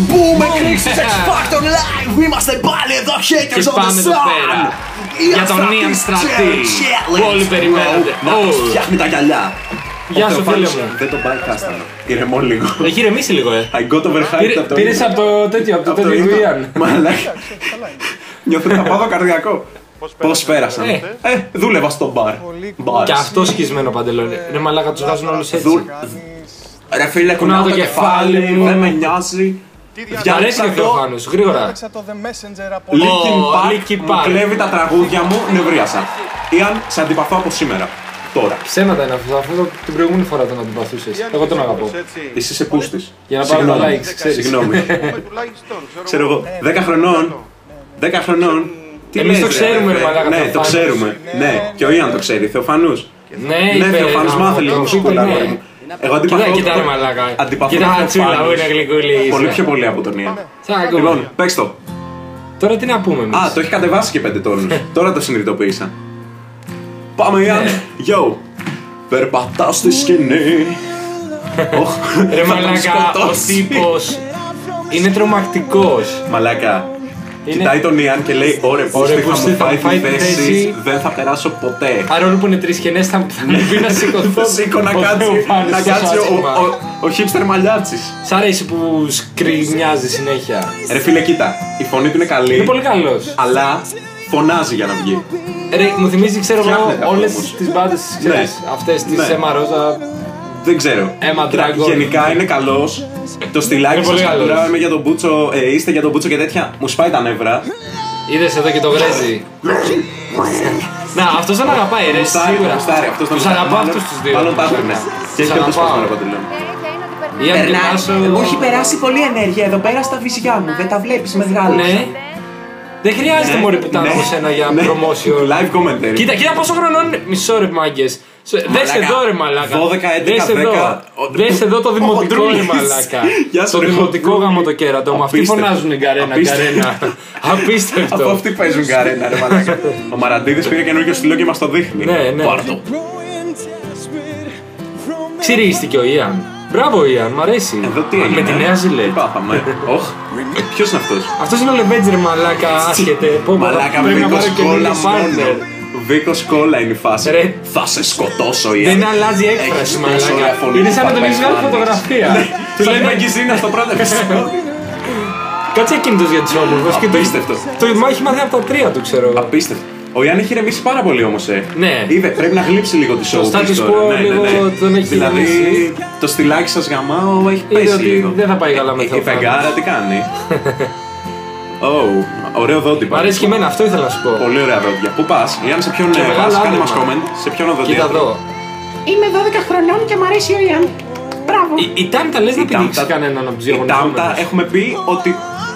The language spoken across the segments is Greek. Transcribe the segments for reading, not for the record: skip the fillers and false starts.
Μπούμε κρίξεις X Factor Live. Είμαστε πάλι εδώ, haters Και of the πάμε εδώ πέρα sun. για τον Ian Στρατή που όλοι περιμένετε. Φτιάχνει τα γυαλιά. Γεια σου φίλε μου. Δεν τον πάει κάστανο. Ηρεμώ λίγο. Έχει ηρεμήσει λίγο I got overhyped από το Πήρες από το τέτοιο του Ian. Μαλάκα. Νιώθω να πάω καρδιακό. Πώς πέρασαν. Δούλευα στο μπαρ. Και αυτό σχισμένο παντελόνι. Ρε μαλάκα, τους βγάζουν όλους έτσι. Ρε φίλε, κουνάω το κεφάλι μου, δεν με νοιάζει. Μ' αρέσει και ο Θεοφάνος, γρήγορα. Linkin Park μου κλέβει τα τραγούδια μου, νευρίασα. Ιαν, σε αντιπαθώ από σήμερα. Τώρα. Ψέματα είναι αυτό, αφού την προηγούμενη φορά τον αντιπαθούσες. Εγώ τον αγαπώ. Εσύ είσαι πούστης. Για να πάρω τα likes, ξέρεις. Συγγνώμη. Ξέρω εγώ, 10 χρονών. 10 χρονών. Εμείς το ξέρουμε, ρε μαλάκα. Ναι, το ξέρουμε. Ναι, και ο Ιαν το ξέρει, Θεοφανούς. Ναι, Θεοφανούς, μάθε λίγο μουσικούλα. Εγώ αντιπαθώ. Κοίτα ρε μαλάκα. Αντιπαθώ Κοίτα τον τσούλα μου, Θεοφάνους. είναι γλυκούλη. Πολύ πιο πολύ από τον Ιαν. Λοιπόν, Λοιπόν, παίξ' το. τώρα τι να πούμε εμείς. Α, το έχει κατεβάσει και 5 τόνους. Τώρα το συνειδητοποίησα. Πάμε, Ιαν. Yo. Περπατάω στη σκηνή. Ρε μαλάκα, ο τύπος είναι τρομακτικός. Μαλάκα. Κοιτάει τον Ιαν και λέει: Ωρε, πώς θα μου φάει τη θέση, δεν θα περάσω ποτέ. Παρόλο που είναι τρεις σκηνές, θα μου πει να σηκωθώ. Σήκω να κάτσει ο hipster μαλλιάτσης. Σ' αρέσει που σκρινιάζει συνέχεια. Ρε φίλε, κοίτα, η φωνή του είναι καλή. Είναι πολύ καλός. Αλλά φωνάζει για να βγει. Ρε, μου θυμίζει, ξέρω εγώ, Φτιάχνεται όλες όμως. τις μπάντες, ξέρεις, αυτές τις Ναι. Emma Rosa. Δεν ξέρω. Emma Dragon. Γενικά είναι καλός. Το στυλάκι Είναι σας πολύ καλός. κατουράμε για τον Μπούτσο, είστε για τον Μπούτσο και τέτοια. Μου σπάει τα νεύρα. Είδες εδώ και το γρέζι. Να, αυτός τον αγαπάει, ρε, σίγουρα. Τους αγαπάω αυτούς τους δύο. Μάλλον τα έχουνε. Και έχει όντως αγαπάω. πας να παντελόνι. Ιαν και Τάσο. Μου έχει περάσει πολλή ενέργεια εδώ πέρα στα βυζιά μου. Δεν τα βλέπεις μεγάλα. Ναι. Δεν χρειάζεται μωρή που ήταν από σένα για promotion. Live commentary. Κοίτα πόσο χρονών είναι. Μισό ρε μάγκες. Δες εδώ ρε μαλάκα. 12, 11, Δες εδώ. 10. Δες εδώ το δημοτικό ρε Χοντρούλης. μαλάκα. Γεια σου, Το ρε, δημοτικό Χοντρούλη. γάμο το κέρατο μου. Αυτοί Απίστευτο. φωνάζουν γκαρένα, Απίστευτο. γκαρένα. Από Απίστευτο. αυτοί παίζουν καρένα, ρε μαλάκα. Ο Μαραντίδης πήρε καινούργιο στυλό και μας το δείχνει. Ναι. Πάρ' το. Ξυρίστηκε ο Ιαν. Μπράβο Ιαν, μ' αρέσει. Εδώ τι έγινε. Με τη νέα Τι ζηλέτ. πάθαμε. Όχ. Ποιος είναι αυτός. Αυτός είναι ο Λεβέντζ ρε μαλάκα, άσχετε. Μαλάκα, Πρέπει να Βίκος πάρω Κόλλα καινούργια partner. μόνο. Βίκος Κόλλα είναι η φάση. Ρε. Θα σε σκοτώσω, Ιαν. Δεν αλλάζει έκφραση Έχεις τόσο ωραία μαλάκα. φωνή, Είναι σαν να τον παπές έχεις βγάλει φάνης. φωτογραφία. Του Σαν λένε την Αγκυζίνα στο πρώτο επεισόδιο. κάτσε εκείνος για τους όμορφους. και το- Απίστευτο. Το έχει μάθει από τα 3 του ξέρω εγώ. Απίστευτο. Ο Ιαν έχει ηρεμήσει πάρα πολύ όμως, Ναι. Είδε, πρέπει να γλύψει λίγο τη show. status quo λίγο τον έχει Δηλαδή, γυρίσει. το στυλάκι σας γαμάω έχει Είδε πέσει ότι λίγο. δεν θα πάει καλά με Η Θεοφάνη. φεγγάρα τι κάνει. Ωραίο δόντυπο. Μ' αρέσει και εμένα, αυτό ήθελα να σου πω. Πολύ ωραία δόντια. Πού πας, Ιαν, σε ποιον Και πας, μεγάλο κάνε μας άλμα. comment. Σε ποιον οδοντίατρο. Κοίτα εδώ. Είμαι 12 χρονών και μ' αρέσει ο Ιαν. Μπράβο. Η Τάμτα λες να Η πηδήξει Τάμτα- κανέναν από τους Η Τάμτα διαγωνισμένους. έχουμε πει ότι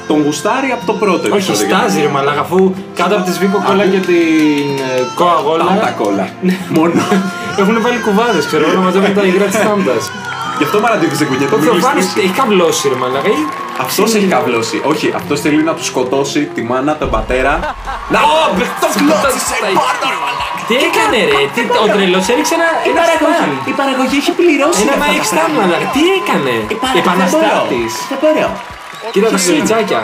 τον γουστάρει από το πρώτο Όχι, επεισόδιο. στάζει ρε μαλάκα, αφού κάτω από τη Σβίκο Κόλλα και την Coca-Cola Τάμτα κόλλα. Μόνο. έχουν βάλει κουβάδες, ξέρω εγώ, να μαζεύουν τα υγρά της Τάμτας. Γι' αυτό Μαραντίδης δεν κουνιέται. Ο Θεοφάνης έχει καβλώσει ρε μαλάκα. Αυτός έχει καβλώσει. Όχι, αυτός θέλει να του σκοτώσει τη μάνα, τον πατέρα. Να το κλώτσισε! Πάρτο ρε μαλάκα! Τι έκανε ρε, ο τρελός έριξε ένα στάν. Η παραγωγή έχει πληρώσει. Ένα αυτά τα μαϊκ στάν πράγματα. μαλάκα, τι έκανε. Επαναστάτης. Δεν μπορώ. Κοίτα τα σκυλιτσάκια.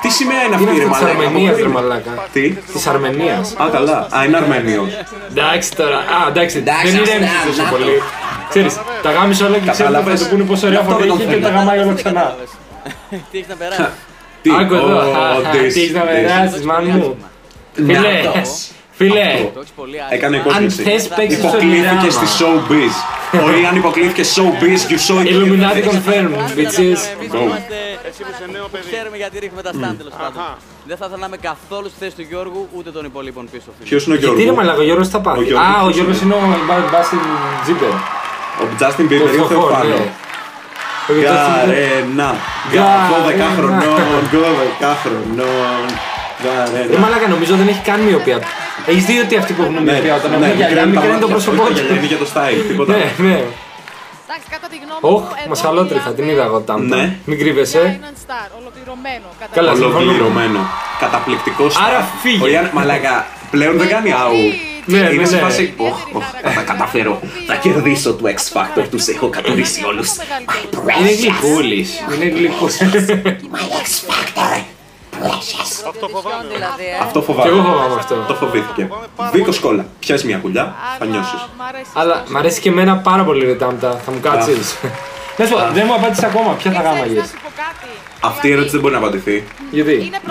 Τι σημαία είναι Είναι αυτή ρε αυτή της μαλάκα? Αρμενίας Από ρε πού είναι? μαλάκα. Τι? Της Αρμενίας. Α, καλά. Α, είναι Αρμένιος. Εντάξει τώρα, εντάξει, Εντάξει, δεν ας ηρέμησε τα- τόσο να πολύ. Ξέρεις, τα γάμισε όλα και ξέρεις ότι θα Κατάλαβες. του πούνε πόσο ωραία Γι' αυτό φωνή δεν έχει τον και τα θέλει. γαμάει όλα ξανά. Τι έχει να περάσει. Τι? Άκου εδώ, τις- τι έχεις να τις- περάσεις, μάνα μου. Φίλε, Νάτος. φίλε, Το έχεις πολύ άσχημα. Έκανε αν υπόκληση. θες παίξεις στο Υποκλήθηκε στη δράμα. showbiz. Ο Ιαν υποκλήθηκε showbiz, you saw it. Illuminati confirm, bitches. Εμείς Go. είμαστε. Ξέρουμε γιατί ρίχνουμε τα stand τέλος πάντων. Δεν θα ήθελα να είμαι καθόλου στη θέση του Γιώργου ούτε των υπολείπων πίσω. φίλε. Ποιος είναι ο Τι ρε Γιώργος? μαλάκα, ο Γιώργος τα πάει. Ο Γιώργος Α, ο ποιος Γιώργος είναι ο Μπάστιν Τζίπερ. Ο Justin Bieber ή ο Θεοφάνο? Γαρένα. 12 χρονών, 12 χρονών. Ρε Γαρένα. μαλάκα, νομίζω δεν έχει καν μοιοπία. Έχεις δει ότι αυτοί που έχουν μοιοπία όταν έχουν γυαλιά, μικραίνει τα μικραίνει το μάτια, πρόσωπό όχι τα γυαλιά, του. είναι για το style, τίποτα. Ναι, ναι. Εντάξει, κατά τη γνώμη Ωχ, μου, εδώ μασχαλότριφα, την είδα εγώ τάμτα. Ναι. Μην κρύβεσαι. είναι ένα star, ολοκληρωμένο. κατά Καλά, τη γνώμη μου. Ολοκληρωμένο. Καταπληκτικό Άρα style. φύγε. Ο Ιαν, μαλάκα, πλέον δεν κάνει αου. Είναι σε φάση. Θα τα καταφέρω. Θα κερδίσω του X Factor. Τους έχω κατουρίσει όλους. Είναι γλυκούλης. Είναι γλυκούλης. Αυτό φοβάμαι. Και εγώ φοβάμαι αυτό. Το φοβήθηκε. Βίκο Σκόλα. Πιάσει μια κουλιά, θα νιώσεις. Αλλά μ' αρέσει και εμένα πάρα πολύ ρε Τάμτα. Θα μου κάτσεις. Να σου πω, δεν μου απάντησε ακόμα. Ποια θα γάμαγες? Αυτή η ερώτηση δεν μπορεί να απαντηθεί.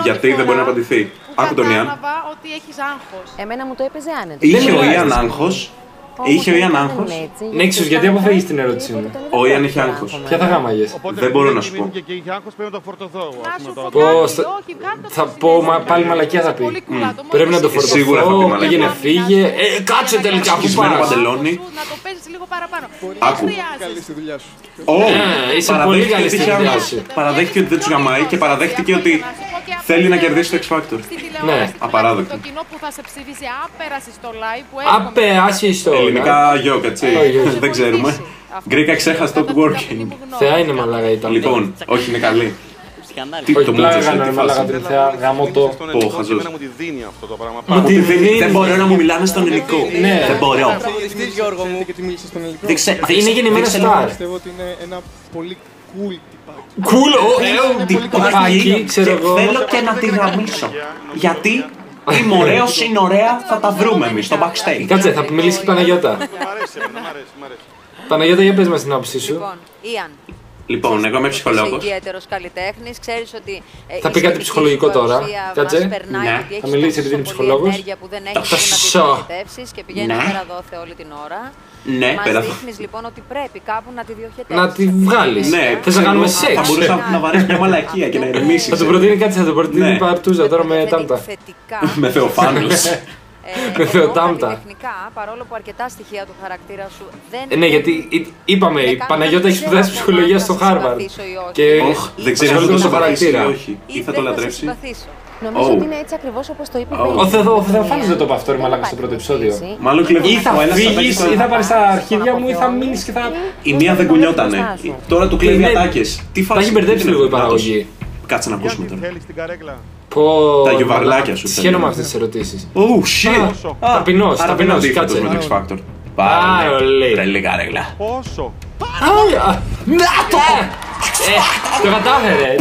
Γιατί δεν μπορεί να απαντηθεί. Άκου τον Ιαν. Ότι έχεις άγχος. Εμένα μου το έπαιζε άνετα. Είχε ο Ιαν άγχος. Είχε ο Ιαν άγχος. Νέξους, γιατί αποφεύγεις την ερώτησή μου? Ο Ιαν είχε άγχος. Ποια θα γάμαγες? Δεν μπορώ να σου πω. Πώς θα πω, πάλι μαλακία θα πει. Πρέπει να το Σίγουρα θα πει φορτωθώ, μαλακία. πήγαινε φύγε. Κάτσε τελικά, πού Σκισμένο πας? παντελόνι. Να το παίζεις λίγο παραπάνω. Άκου. Καλή στη δουλειά σου. Είσαι πολύ καλή στη δουλειά σου. Παραδέχτηκε ότι δεν τους γαμάει και παραδέχτηκε ότι θέλει να κερδίσει το X Factor. Ναι, απαράδεκτο. Το κοινό που θα σε ψηφίσει άπεραση στο live που Απε, άσε στο. Ελληνικά γιόκ, έτσι. Όχι. Δεν ξέρουμε. Γκρίκα ξέχαστο του working. Θεά είναι μαλάκα ήταν. Λοιπόν, όχι είναι καλή. Τι Όχι, το πλάκα μούτσο, κάνω, τι μαλάκα φάση. την θεά, γαμώ το. Πω, χαζός. Μου τη δίνει αυτό το πράγμα. Μα τι δίνει. Δεν μπορώ να μου μιλάνε στον ελληνικό. Ναι. Δεν μπορώ. Τραγουδιστής, Γιώργο μου. Γιατί μίλησε στον ελληνικό. Δεν ξέρω. Είναι γεννημένο στάρ. Πιστεύω ότι είναι ένα πολύ cool τυπάκι. Κουλ, Τυπάκι ξέρω εγώ. θέλω και να τη γαμίσω. Γιατί είμαι ωραίος, είναι ωραία, θα τα βρούμε εμείς στο backstage. Κάτσε, θα μιλήσει και η Παναγιώτα. Μ' αρέσει, μ' αρέσει. Παναγιώτα, για πες μας την άποψή σου. Λοιπόν, Ιαν, Λοιπόν, εγώ είμαι ψυχολόγος. ιδιαίτερος καλλιτέχνης, ξέρεις ότι. Θα πει κάτι ψυχολογικό τώρα. Κάτσε. Ναι. Θα μιλήσει επειδή είναι ψυχολόγος. Ενέργεια που δεν έχεις Τα που να τη σω. διοχετεύσεις και πηγαίνεις Ναι. πέρα δόθε όλη την ώρα. Ναι, Μας πέρα. δείχνεις λοιπόν ότι πρέπει κάπου να τη διοχετεύσεις. Να τη βγάλεις. Ναι, Θες να κάνουμε σεξ. Θα μπορούσα να βαρέσει μια μαλακία και να ηρεμήσει. Θα του προτείνει κάτι, θα του προτείνει Ναι. παρτούζα τώρα με τάμτα. Θετικά. Με θεοφάνους. Με θεοτάμπτα. Τεχνικά, παρόλο που αρκετά στοιχεία του χαρακτήρα σου δεν. Ναι, γιατί είπαμε, η Παναγιώτα έχει σπουδάσει ψυχολογία στο Χάρβαρντ. Και Δεν ξέρω αν ασχολείται θα με το το συμπαθήσει ή χαρακτήρα. όχι. Ή θα το λατρέψει. Νομίζω Oh. ότι είναι έτσι ακριβώς όπως το είπε Ο Θεοφάνης δεν το είπε αυτό, ρε μαλάκα, στο πρώτο επεισόδιο. Μάλλον κλέβει. Ή θα φύγεις, ή θα πάρεις τα αρχίδια μου, ή θα μείνεις και θα. Η μία δεν κουνιότανε. Τώρα του κλέβει Ναι. ατάκες. Τι Τα φάση. έχει μπερδέψει τι είναι λίγο η αυτός? παραγωγή. Κάτσε να ακούσουμε τώρα. Θέλεις την καρέκλα. Πω. Τα γιουβαρλάκια σου. Σχένω με αυτές τις ερωτήσεις. Oh shit. Ταπεινός, Άρα δεν είναι ταπεινός, αντίθετος κάτσε. με το X Factor. Πάρα πολύ. Τρελή καρέκλα. Πόσο. Να το! Το κατάφερε!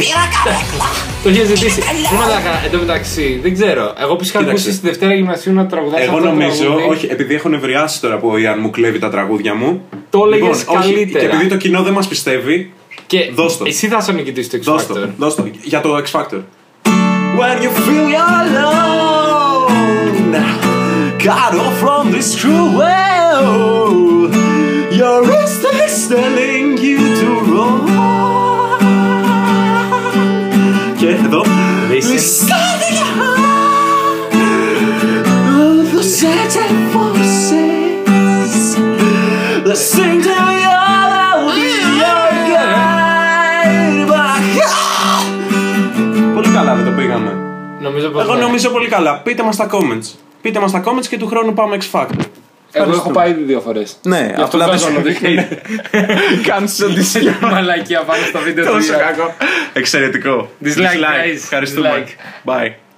Το είχε ζητήσει. Δεν μαλάκα, εν τω μεταξύ, δεν ξέρω. Εγώ που είχα ακούσει στη Δευτέρα Γυμνασίου να τραγουδάσει. Εγώ αυτό το νομίζω, τραγούδι, όχι, επειδή έχω νευριάσει τώρα που ο Ιαν μου κλέβει τα τραγούδια μου. Το έλεγες όχι, καλύτερα. και επειδή το κοινό δεν μας πιστεύει, Και δώσ' το. εσύ θα είσαι ο νικητής του X δώσ' το, Factor. δώσ' το. Για το X Factor. When you feel you're alone, cut off from this cruel world, your instinct's telling you to run. Και εδώ. Listen. The certain forces, the sing to your Πολύ καλά δεν το πήγαμε. Νομίζω πως Εγώ ναι. νομίζω πολύ καλά. Πείτε μας στα comments. Πείτε μας στα comments και του χρόνου πάμε X Factor. Εγώ έχω πάει ήδη 2 φορές. Ναι, Γι' αυτό απλά βγάζω όλο δείχνει. Κάνεις ό,τι σε Μαλακία πάνω στο βίντεο του τόσο Ιαν. κακό. Εξαιρετικό. Dislike, guys. Ευχαριστούμε. Dislike. Bye.